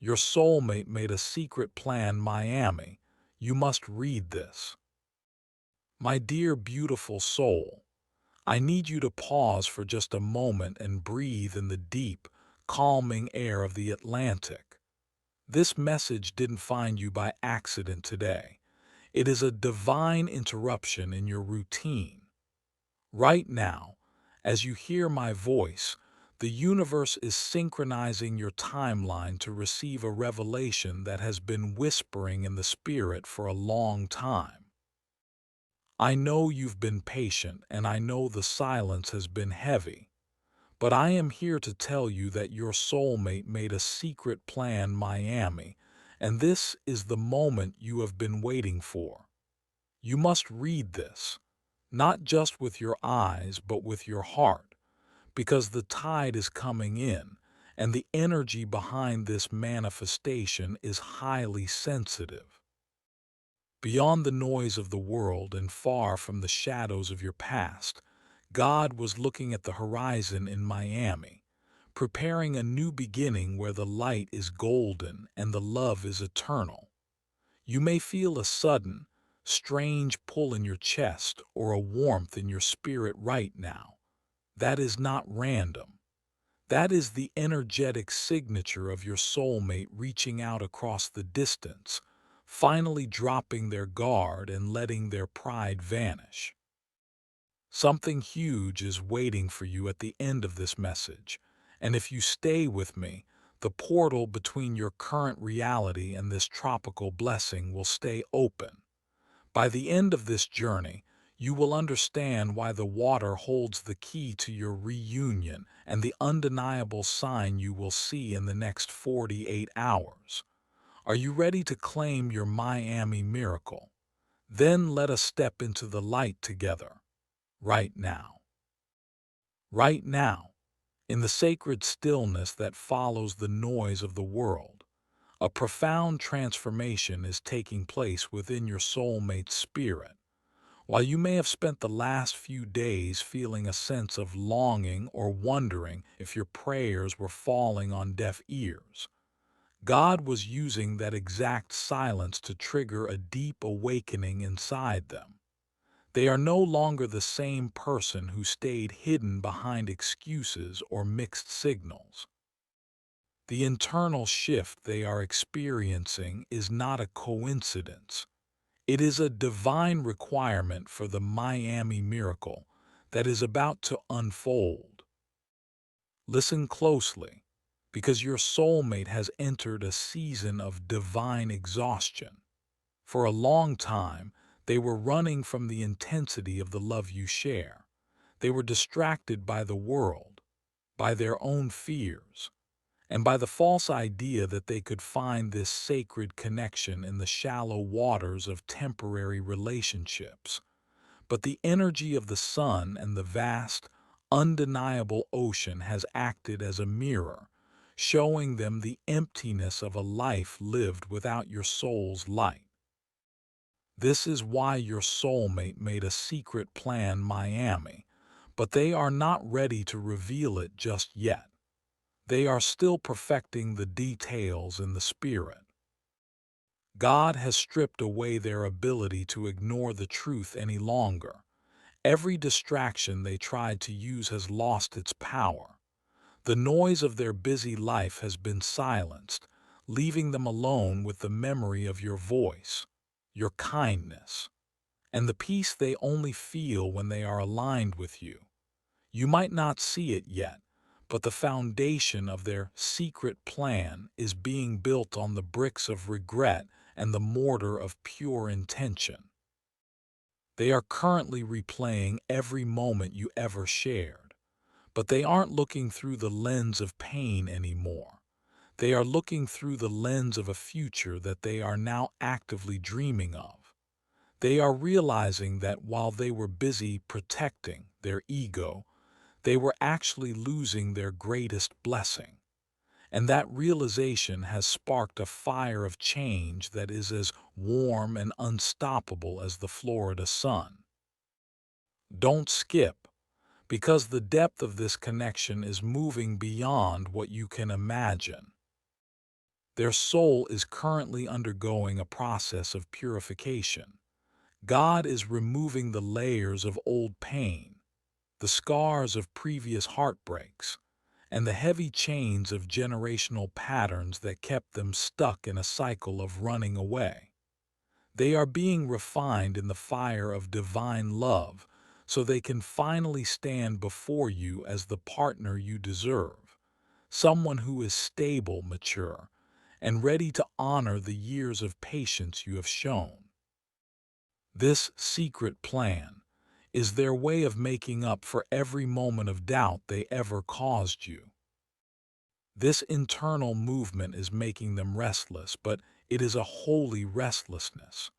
Your soulmate made a secret plan, Miami. You must read this. My dear beautiful soul, I need you to pause for just a moment and breathe in the deep, calming air of the Atlantic. This message didn't find you by accident today. It is a divine interruption in your routine. Right now, as you hear my voice, the universe is synchronizing your timeline to receive a revelation that has been whispering in the spirit for a long time. I know you've been patient, and I know the silence has been heavy, but I am here to tell you that your soulmate made a secret plan, Miami, and this is the moment you have been waiting for. You must read this, not just with your eyes, but with your heart, because the tide is coming in, and the energy behind this manifestation is highly sensitive. Beyond the noise of the world and far from the shadows of your past, God was looking at the horizon in Miami, preparing a new beginning where the light is golden and the love is eternal. You may feel a sudden, strange pull in your chest or a warmth in your spirit right now. That is not random. That is the energetic signature of your soulmate reaching out across the distance, finally dropping their guard and letting their pride vanish. Something huge is waiting for you at the end of this message, and if you stay with me, the portal between your current reality and this tropical blessing will stay open. By the end of this journey, you will understand why the water holds the key to your reunion and the undeniable sign you will see in the next 48 hours. Are you ready to claim your Miami miracle? Then let us step into the light together, right now. Right now, in the sacred stillness that follows the noise of the world, a profound transformation is taking place within your soulmate's spirit. While you may have spent the last few days feeling a sense of longing or wondering if your prayers were falling on deaf ears, God was using that exact silence to trigger a deep awakening inside them. They are no longer the same person who stayed hidden behind excuses or mixed signals. The internal shift they are experiencing is not a coincidence. It is a divine requirement for the Miami miracle that is about to unfold. Listen closely, because your soulmate has entered a season of divine exhaustion. For a long time, they were running from the intensity of the love you share. They were distracted by the world, by their own fears, and by the false idea that they could find this sacred connection in the shallow waters of temporary relationships. But the energy of the sun and the vast, undeniable ocean has acted as a mirror, showing them the emptiness of a life lived without your soul's light. This is why your soulmate made a secret plan, Miami, but they are not ready to reveal it just yet. They are still perfecting the details in the spirit. God has stripped away their ability to ignore the truth any longer. Every distraction they tried to use has lost its power. The noise of their busy life has been silenced, leaving them alone with the memory of your voice, your kindness, and the peace they only feel when they are aligned with you. You might not see it yet, but the foundation of their secret plan is being built on the bricks of regret and the mortar of pure intention. They are currently replaying every moment you ever shared, but they aren't looking through the lens of pain anymore. They are looking through the lens of a future that they are now actively dreaming of. They are realizing that while they were busy protecting their ego, they were actually losing their greatest blessing. And that realization has sparked a fire of change that is as warm and unstoppable as the Florida sun. Don't skip, because the depth of this connection is moving beyond what you can imagine. Their soul is currently undergoing a process of purification. God is removing the layers of old pain, the scars of previous heartbreaks, and the heavy chains of generational patterns that kept them stuck in a cycle of running away. They are being refined in the fire of divine love so they can finally stand before you as the partner you deserve, someone who is stable, mature, and ready to honor the years of patience you have shown. This secret plan is their way of making up for every moment of doubt they ever caused you. This internal movement is making them restless, but it is a holy restlessness.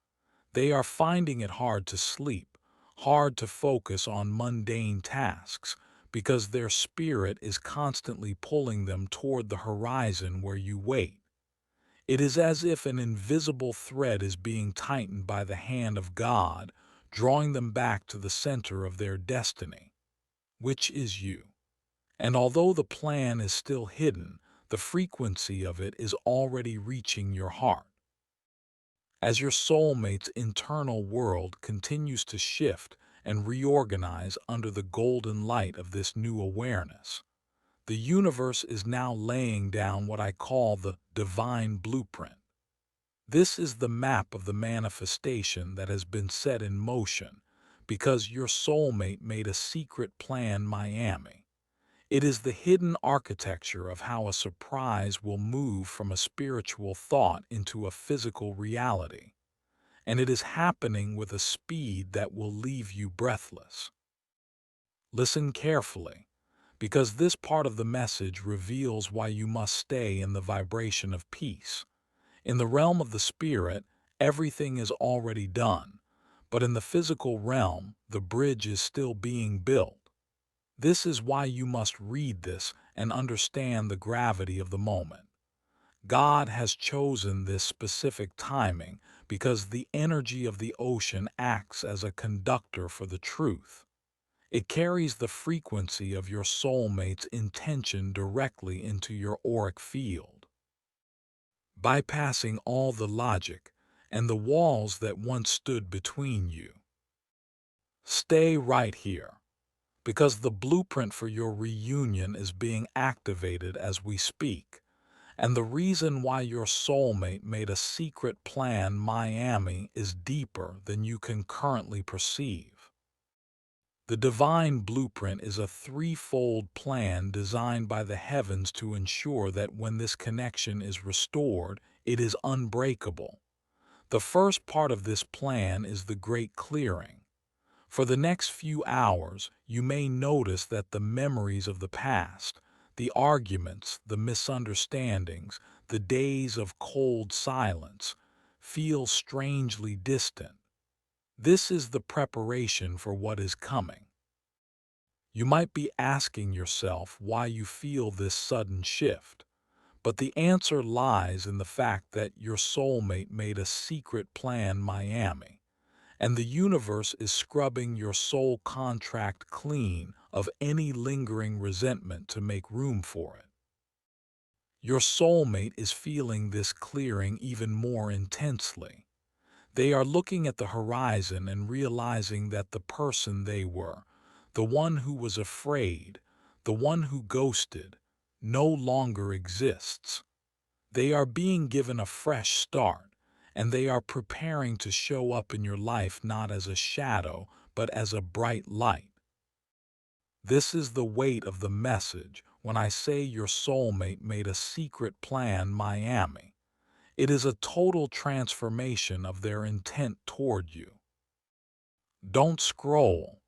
They are finding it hard to sleep, hard to focus on mundane tasks, because their spirit is constantly pulling them toward the horizon where you wait. It is as if an invisible thread is being tightened by the hand of God, drawing them back to the center of their destiny, which is you. And although the plan is still hidden, the frequency of it is already reaching your heart. As your soulmate's internal world continues to shift and reorganize under the golden light of this new awareness, the universe is now laying down what I call the divine blueprint. This is the map of the manifestation that has been set in motion because your soulmate made a secret plan Miami. It is the hidden architecture of how a surprise will move from a spiritual thought into a physical reality, and it is happening with a speed that will leave you breathless. Listen carefully, because this part of the message reveals why you must stay in the vibration of peace. In the realm of the spirit, everything is already done, but in the physical realm, the bridge is still being built. This is why you must read this and understand the gravity of the moment. God has chosen this specific timing because the energy of the ocean acts as a conductor for the truth. It carries the frequency of your soulmate's intention directly into your auric field, bypassing all the logic and the walls that once stood between you. Stay right here, because the blueprint for your reunion is being activated as we speak. And the reason why your soulmate made a secret plan Miami is deeper than you can currently perceive. The divine blueprint is a threefold plan designed by the heavens to ensure that when this connection is restored, it is unbreakable. The first part of this plan is the great clearing. For the next few hours, you may notice that the memories of the past, the arguments, the misunderstandings, the days of cold silence, feel strangely distant. This is the preparation for what is coming. You might be asking yourself why you feel this sudden shift, but the answer lies in the fact that your soulmate made a secret plan Miami, and the universe is scrubbing your soul contract clean of any lingering resentment to make room for it. Your soulmate is feeling this clearing even more intensely. They are looking at the horizon and realizing that the person they were, the one who was afraid, the one who ghosted, no longer exists. They are being given a fresh start, and they are preparing to show up in your life not as a shadow, but as a bright light. This is the weight of the message when I say your soulmate made a secret plan Miami. It is a total transformation of their intent toward you. Don't scroll,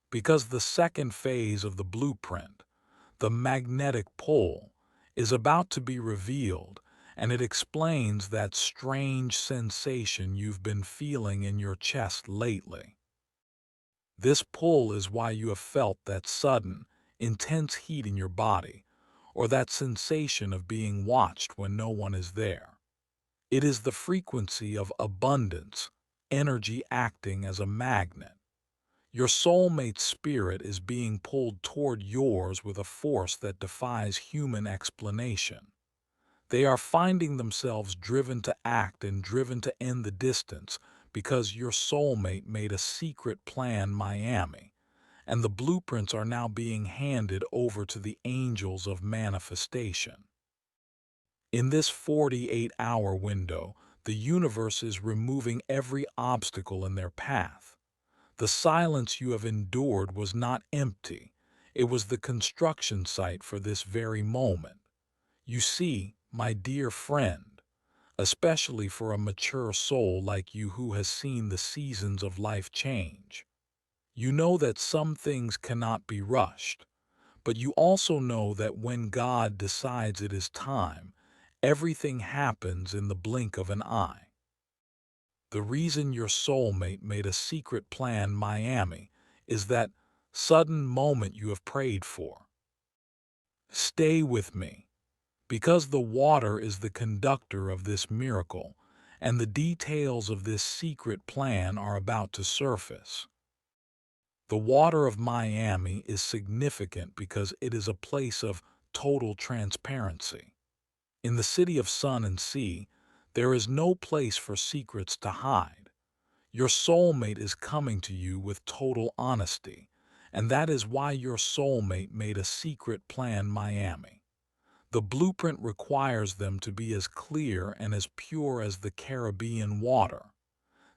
because the second phase of the blueprint, the magnetic pull, is about to be revealed, and it explains that strange sensation you've been feeling in your chest lately. This pull is why you have felt that sudden, intense heat in your body, or that sensation of being watched when no one is there. It is the frequency of abundance, energy acting as a magnet. Your soulmate's spirit is being pulled toward yours with a force that defies human explanation. They are finding themselves driven to act and driven to end the distance because your soulmate made a secret plan Miami, and the blueprints are now being handed over to the angels of manifestation. In this 48-hour window, the universe is removing every obstacle in their path. The silence you have endured was not empty. It was the construction site for this very moment. You see, my dear friend, especially for a mature soul like you who has seen the seasons of life change, you know that some things cannot be rushed, but you also know that when God decides it is time, everything happens in the blink of an eye. The reason your soulmate made a secret plan Miami is that sudden moment you have prayed for. Stay with me, because the water is the conductor of this miracle, and the details of this secret plan are about to surface. The water of Miami is significant because it is a place of total transparency. In the city of sun and sea, there is no place for secrets to hide. Your soulmate is coming to you with total honesty, and that is why your soulmate made a secret plan Miami. The blueprint requires them to be as clear and as pure as the Caribbean water.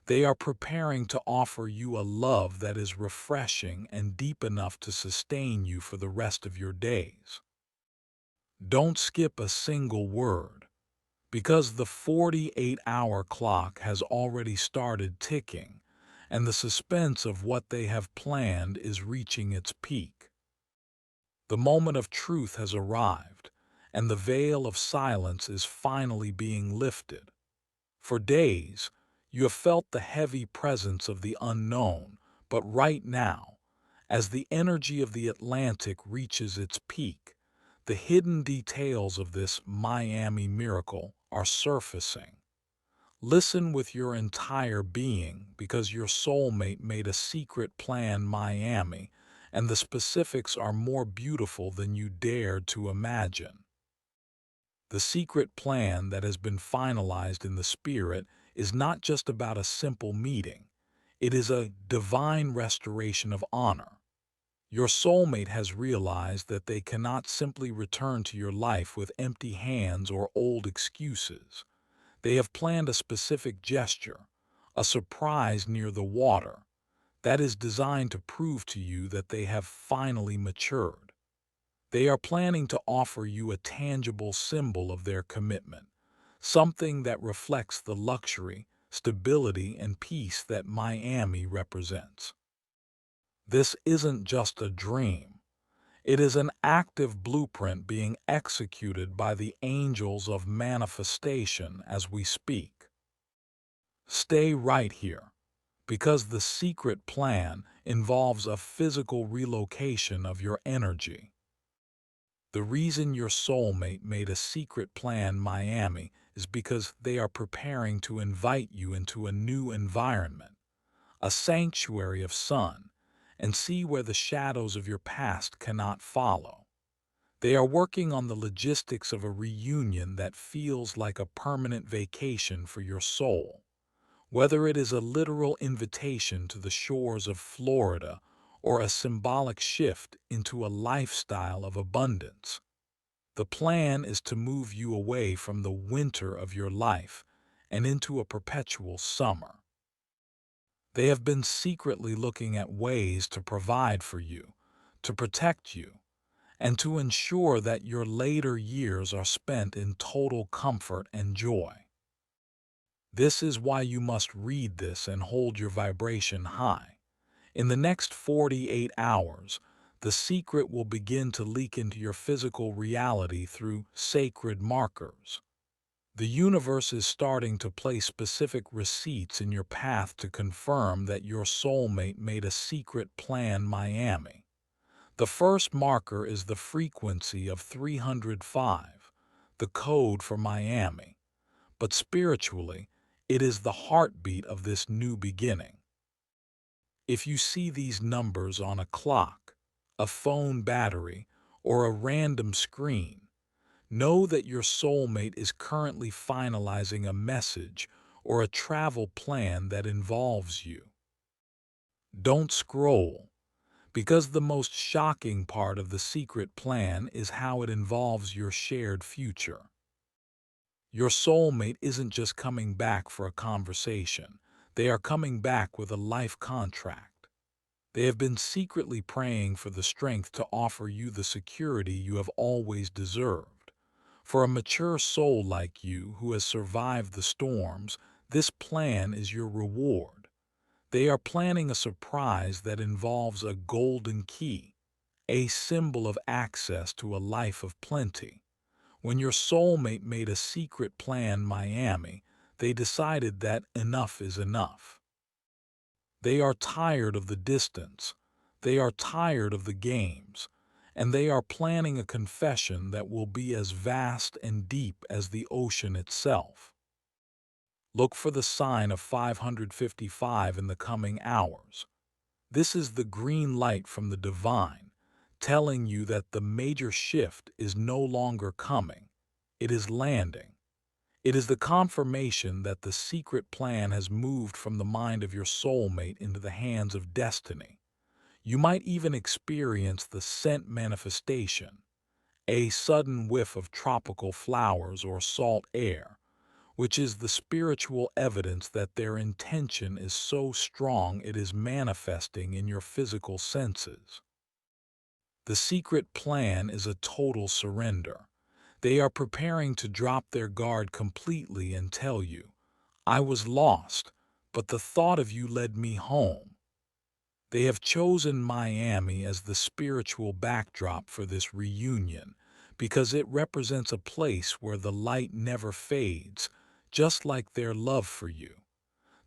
They are preparing to offer you a love that is refreshing and deep enough to sustain you for the rest of your days. Don't skip a single word, because the 48-hour clock has already started ticking, and the suspense of what they have planned is reaching its peak. The moment of truth has arrived, and the veil of silence is finally being lifted. For days, you have felt the heavy presence of the unknown, but right now, as the energy of the Atlantic reaches its peak, the hidden details of this Miami miracle are surfacing. Listen with your entire being, because your soulmate made a secret plan Miami, and the specifics are more beautiful than you dared to imagine. The secret plan that has been finalized in the spirit is not just about a simple meeting. It is a divine restoration of honor. Your soulmate has realized that they cannot simply return to your life with empty hands or old excuses. They have planned a specific gesture, a surprise near the water, that is designed to prove to you that they have finally matured. They are planning to offer you a tangible symbol of their commitment, something that reflects the luxury, stability, and peace that Miami represents. This isn't just a dream. It is an active blueprint being executed by the angels of manifestation as we speak. Stay right here, because the secret plan involves a physical relocation of your energy. The reason your soulmate made a secret plan Miami is because they are preparing to invite you into a new environment, a sanctuary of sun, and see where the shadows of your past cannot follow. They are working on the logistics of a reunion that feels like a permanent vacation for your soul. Whether it is a literal invitation to the shores of Florida or a symbolic shift into a lifestyle of abundance, the plan is to move you away from the winter of your life and into a perpetual summer. They have been secretly looking at ways to provide for you, to protect you, and to ensure that your later years are spent in total comfort and joy. This is why you must read this and hold your vibration high. In the next 48 hours, the secret will begin to leak into your physical reality through sacred markers. The universe is starting to place specific receipts in your path to confirm that your soulmate made a secret plan Miami. The first marker is the frequency of 305, the code for Miami. But spiritually, it is the heartbeat of this new beginning. If you see these numbers on a clock, a phone battery, or a random screen, Know that your soulmate is currently finalizing a message or a travel plan that involves you. Don't scroll, because the most shocking part of the secret plan is how it involves your shared future. Your soulmate isn't just coming back for a conversation. They are coming back with a life contract. They have been secretly praying for the strength to offer you the security you have always deserved. For a mature soul like you who has survived the storms, this plan is your reward. They are planning a surprise that involves a golden key, a symbol of access to a life of plenty. When your soulmate made a secret plan Miami, they decided that enough is enough. They are tired of the distance. They are tired of the games. And they are planning a confession that will be as vast and deep as the ocean itself. Look for the sign of 555 in the coming hours. This is the green light from the divine, telling you that the major shift is no longer coming. It is landing. It is the confirmation that the secret plan has moved from the mind of your soulmate into the hands of destiny. You might even experience the scent manifestation, a sudden whiff of tropical flowers or salt air, which is the spiritual evidence that their intention is so strong it is manifesting in your physical senses. The secret plan is a total surrender. They are preparing to drop their guard completely and tell you, I was lost, but the thought of you led me home. They have chosen Miami as the spiritual backdrop for this reunion because it represents a place where the light never fades, just like their love for you.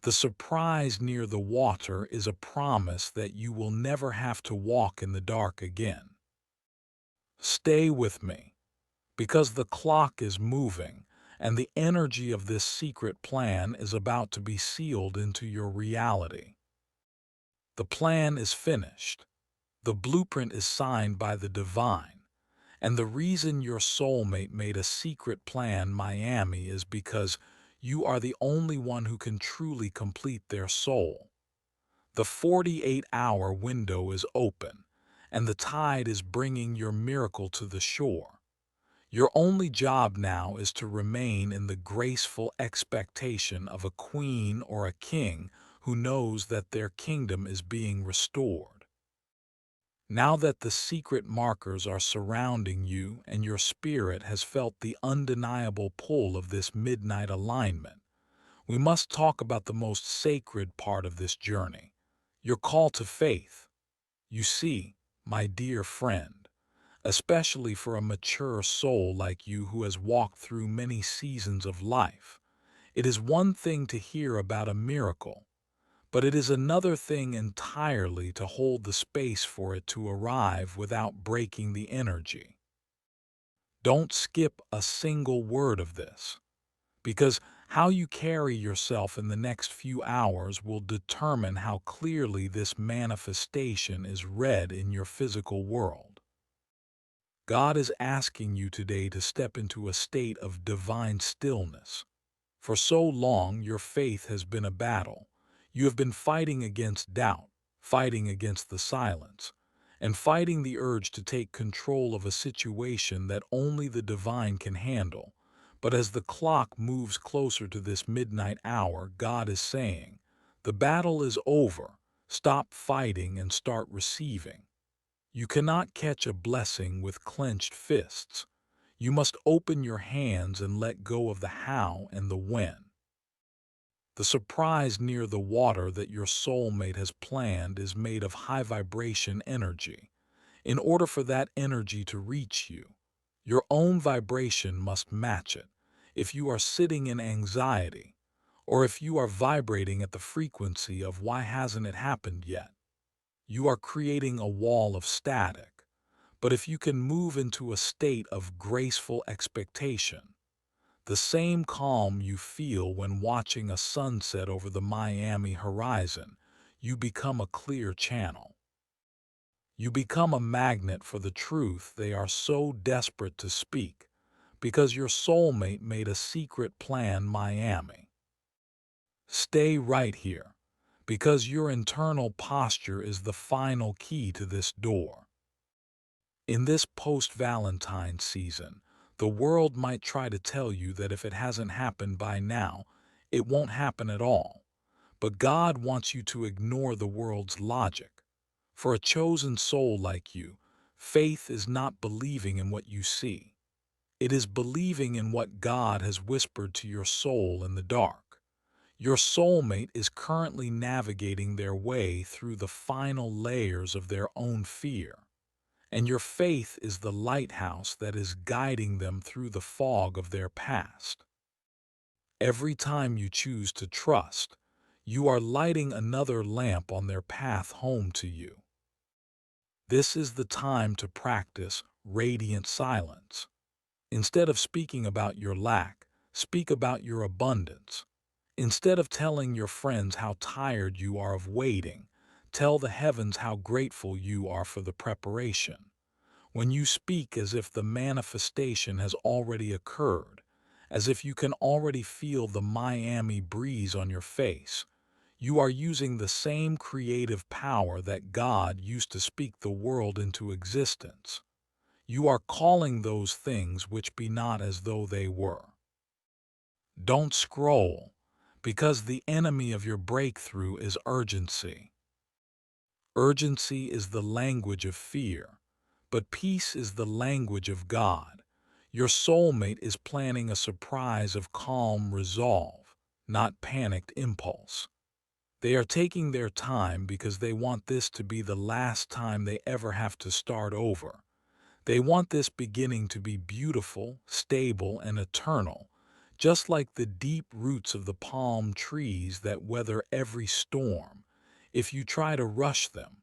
The surprise near the water is a promise that you will never have to walk in the dark again. Stay with me, because the clock is moving and the energy of this secret plan is about to be sealed into your reality. The plan is finished. The blueprint is signed by the divine. And the reason your soulmate made a secret plan Miami is because you are the only one who can truly complete their soul. The 48-hour window is open, and the tide is bringing your miracle to the shore. Your only job now is to remain in the graceful expectation of a queen or a king who knows that their kingdom is being restored. Now that the secret markers are surrounding you and your spirit has felt the undeniable pull of this midnight alignment, we must talk about the most sacred part of this journey, your call to faith. You see, my dear friend, especially for a mature soul like you who has walked through many seasons of life, it is one thing to hear about a miracle, but it is another thing entirely to hold the space for it to arrive without breaking the energy. Don't skip a single word of this, because how you carry yourself in the next few hours will determine how clearly this manifestation is read in your physical world. God is asking you today to step into a state of divine stillness. For so long, your faith has been a battle. You have been fighting against doubt, fighting against the silence, and fighting the urge to take control of a situation that only the divine can handle. But as the clock moves closer to this midnight hour, God is saying, the battle is over. Stop fighting and start receiving. You cannot catch a blessing with clenched fists. You must open your hands and let go of the how and the when. The surprise near the water that your soulmate has planned is made of high vibration energy. In order for that energy to reach you, your own vibration must match it. If you are sitting in anxiety, or if you are vibrating at the frequency of why hasn't it happened yet, you are creating a wall of static. But if you can move into a state of graceful expectation, the same calm you feel when watching a sunset over the Miami horizon, you become a clear channel. You become a magnet for the truth they are so desperate to speak, because your soulmate made a secret plan, Miami. Stay right here, because your internal posture is the final key to this door. In this post-Valentine season, the world might try to tell you that if it hasn't happened by now, it won't happen at all. But God wants you to ignore the world's logic. For a chosen soul like you, faith is not believing in what you see. It is believing in what God has whispered to your soul in the dark. Your soulmate is currently navigating their way through the final layers of their own fear, and your faith is the lighthouse that is guiding them through the fog of their past. Every time you choose to trust, you are lighting another lamp on their path home to you. This is the time to practice radiant silence. Instead of speaking about your lack, speak about your abundance. Instead of telling your friends how tired you are of waiting, tell the heavens how grateful you are for the preparation. When you speak as if the manifestation has already occurred, as if you can already feel the Miami breeze on your face, you are using the same creative power that God used to speak the world into existence. You are calling those things which be not as though they were. Don't scroll, because the enemy of your breakthrough is urgency. Urgency is the language of fear, but peace is the language of God. Your soulmate is planning a surprise of calm resolve, not panicked impulse. They are taking their time because they want this to be the last time they ever have to start over. They want this beginning to be beautiful, stable, and eternal, just like the deep roots of the palm trees that weather every storm. If you try to rush them,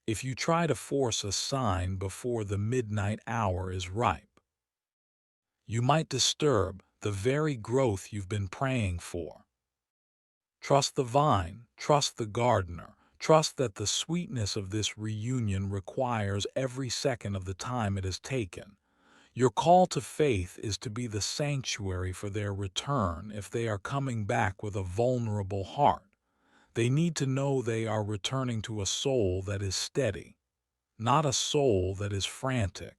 if you try to force a sign before the midnight hour is ripe, you might disturb the very growth you've been praying for. Trust the vine, trust the gardener, trust that the sweetness of this reunion requires every second of the time it has taken. Your call to faith is to be the sanctuary for their return if they are coming back with a vulnerable heart. They need to know they are returning to a soul that is steady, not a soul that is frantic.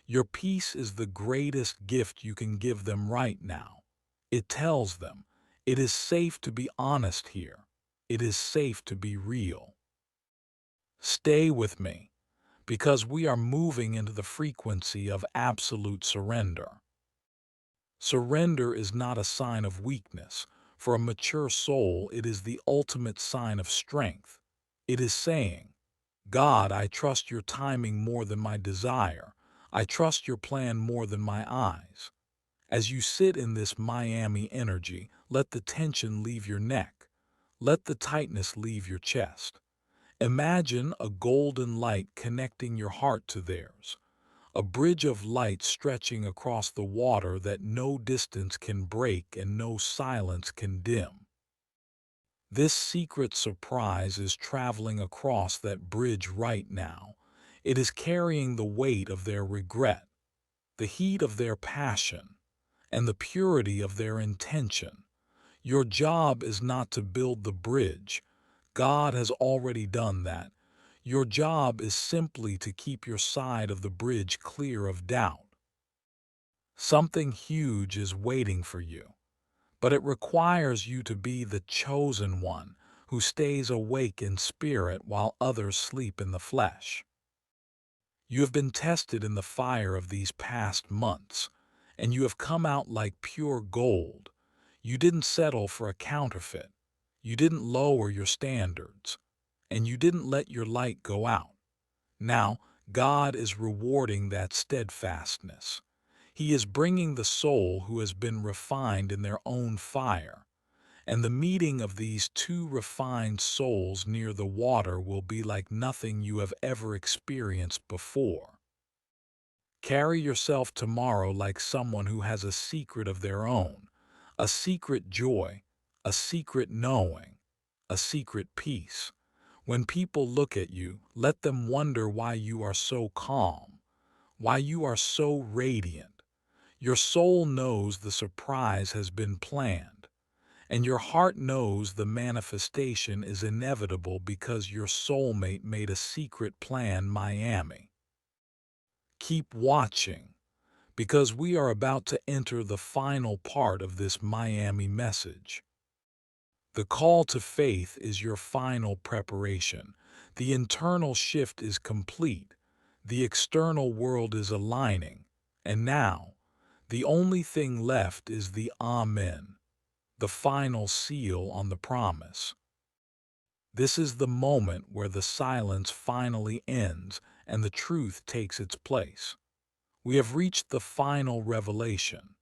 Your peace is the greatest gift you can give them right now. It tells them, it is safe to be honest here. It is safe to be real. Stay with me, because we are moving into the frequency of absolute surrender. Surrender is not a sign of weakness. For a mature soul, it is the ultimate sign of strength. It is saying, God, I trust your timing more than my desire. I trust your plan more than my eyes. As you sit in this Miami energy, let the tension leave your neck. Let the tightness leave your chest. Imagine a golden light connecting your heart to theirs, a bridge of light stretching across the water that no distance can break and no silence can dim. This secret surprise is traveling across that bridge right now. It is carrying the weight of their regret, the heat of their passion, and the purity of their intention. Your job is not to build the bridge. God has already done that. Your job is simply to keep your side of the bridge clear of doubt. Something huge is waiting for you, but it requires you to be the chosen one who stays awake in spirit while others sleep in the flesh. You have been tested in the fire of these past months, and you have come out like pure gold. You didn't settle for a counterfeit. You didn't lower your standards, and you didn't let your light go out. Now, God is rewarding that steadfastness. He is bringing the soul who has been refined in their own fire, and the meeting of these two refined souls near the water will be like nothing you have ever experienced before. Carry yourself tomorrow like someone who has a secret of their own, a secret joy, a secret knowing, a secret peace. When people look at you, let them wonder why you are so calm, why you are so radiant. Your soul knows the surprise has been planned, and your heart knows the manifestation is inevitable because your soulmate made a secret plan, Miami. Keep watching, because we are about to enter the final part of this Miami message. The call to faith is your final preparation. The internal shift is complete. The external world is aligning. And now, the only thing left is the Amen, the final seal on the promise. This is the moment where the silence finally ends and the truth takes its place. We have reached the final revelation,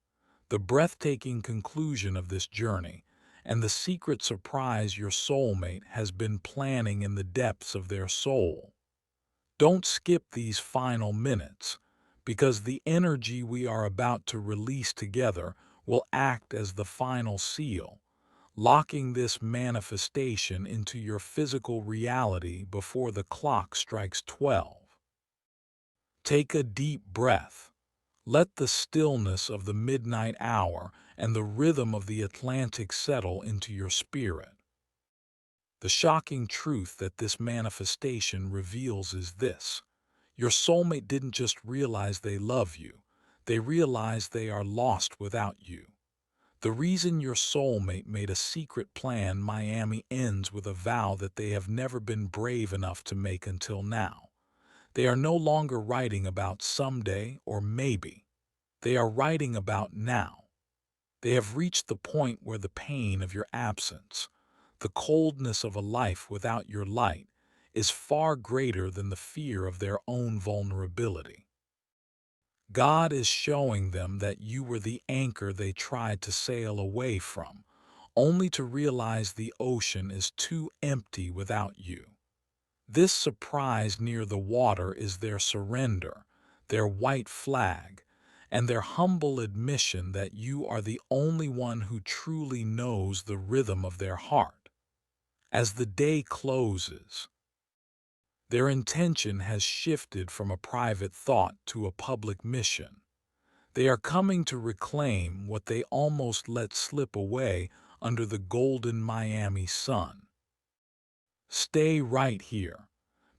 the breathtaking conclusion of this journey, and the secret surprise your soulmate has been planning in the depths of their soul. Don't skip these final minutes, because the energy we are about to release together will act as the final seal, locking this manifestation into your physical reality before the clock strikes 12. Take a deep breath. Let the stillness of the midnight hour and the rhythm of the Atlantic settle into your spirit. The shocking truth that this manifestation reveals is this: your soulmate didn't just realize they love you, they realize they are lost without you. The reason your soulmate made a secret plan, Miami, ends with a vow that they have never been brave enough to make until now. They are no longer writing about someday or maybe. They are writing about now. They have reached the point where the pain of your absence, the coldness of a life without your light, is far greater than the fear of their own vulnerability. God is showing them that you were the anchor they tried to sail away from, only to realize the ocean is too empty without you. This surprise near the water is their surrender, their white flag, and their humble admission that you are the only one who truly knows the rhythm of their heart. As the day closes, their intention has shifted from a private thought to a public mission. They are coming to reclaim what they almost let slip away under the golden Miami sun. Stay right here,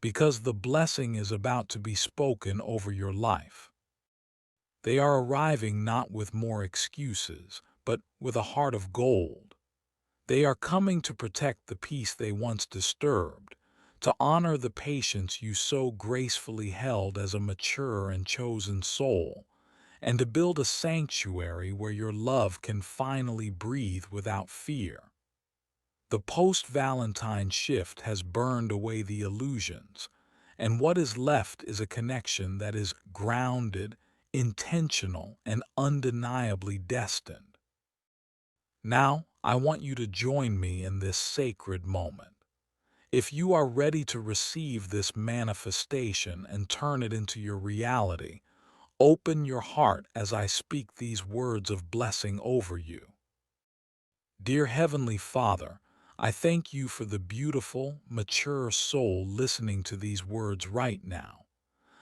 because the blessing is about to be spoken over your life. They are arriving not with more excuses, but with a heart of gold. They are coming to protect the peace they once disturbed, to honor the patience you so gracefully held as a mature and chosen soul, and to build a sanctuary where your love can finally breathe without fear. The post-Valentine shift has burned away the illusions, and what is left is a connection that is grounded, intentional, and undeniably destined. Now, I want you to join me in this sacred moment. If you are ready to receive this manifestation and turn it into your reality, open your heart as I speak these words of blessing over you. Dear Heavenly Father, I thank you for the beautiful, mature soul listening to these words right now.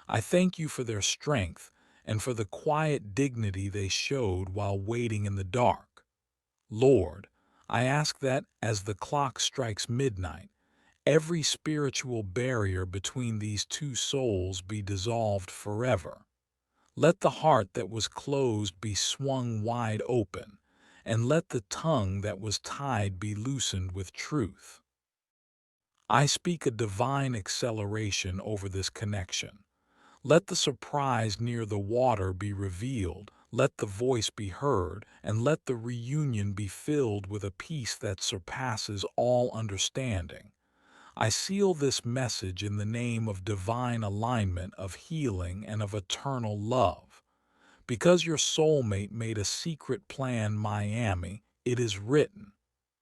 I thank you for their strength and for the quiet dignity they showed while waiting in the dark. Lord, I ask that, as the clock strikes midnight, every spiritual barrier between these two souls be dissolved forever. Let the heart that was closed be swung wide open, and let the tongue that was tied be loosened with truth. I speak a divine acceleration over this connection. Let the surprise near the water be revealed, let the voice be heard, and let the reunion be filled with a peace that surpasses all understanding. I seal this message in the name of divine alignment, of healing, and of eternal love. Because your soulmate made a secret plan, Miami, it is written,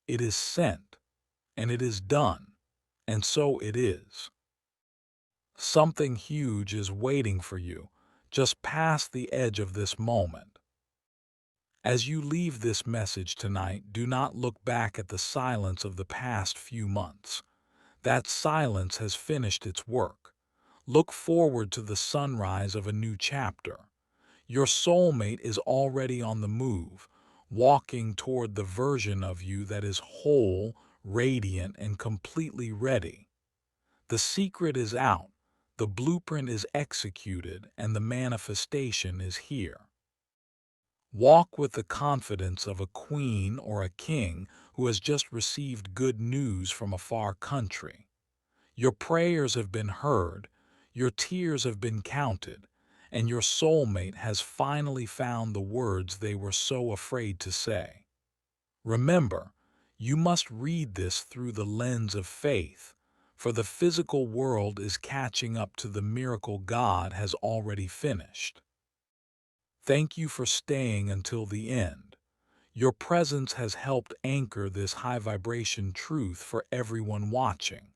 it is sent, and it is done, and so it is. Something huge is waiting for you, just past the edge of this moment. As you leave this message tonight, do not look back at the silence of the past few months. That silence has finished its work. Look forward to the sunrise of a new chapter. Your soulmate is already on the move, walking toward the version of you that is whole, radiant, and completely ready. The secret is out, the blueprint is executed, and the manifestation is here. Walk with the confidence of a queen or a king who has just received good news from a far country. Your prayers have been heard, your tears have been counted, and your soulmate has finally found the words they were so afraid to say. Remember, you must read this through the lens of faith, for the physical world is catching up to the miracle God has already finished. Thank you for staying until the end. Your presence has helped anchor this high vibration truth for everyone watching.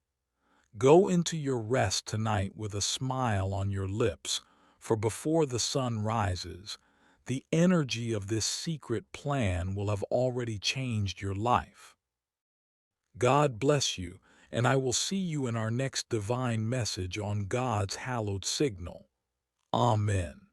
Go into your rest tonight with a smile on your lips, for before the sun rises, the energy of this secret plan will have already changed your life. God bless you, and I will see you in our next divine message on God's hallowed signal. Amen.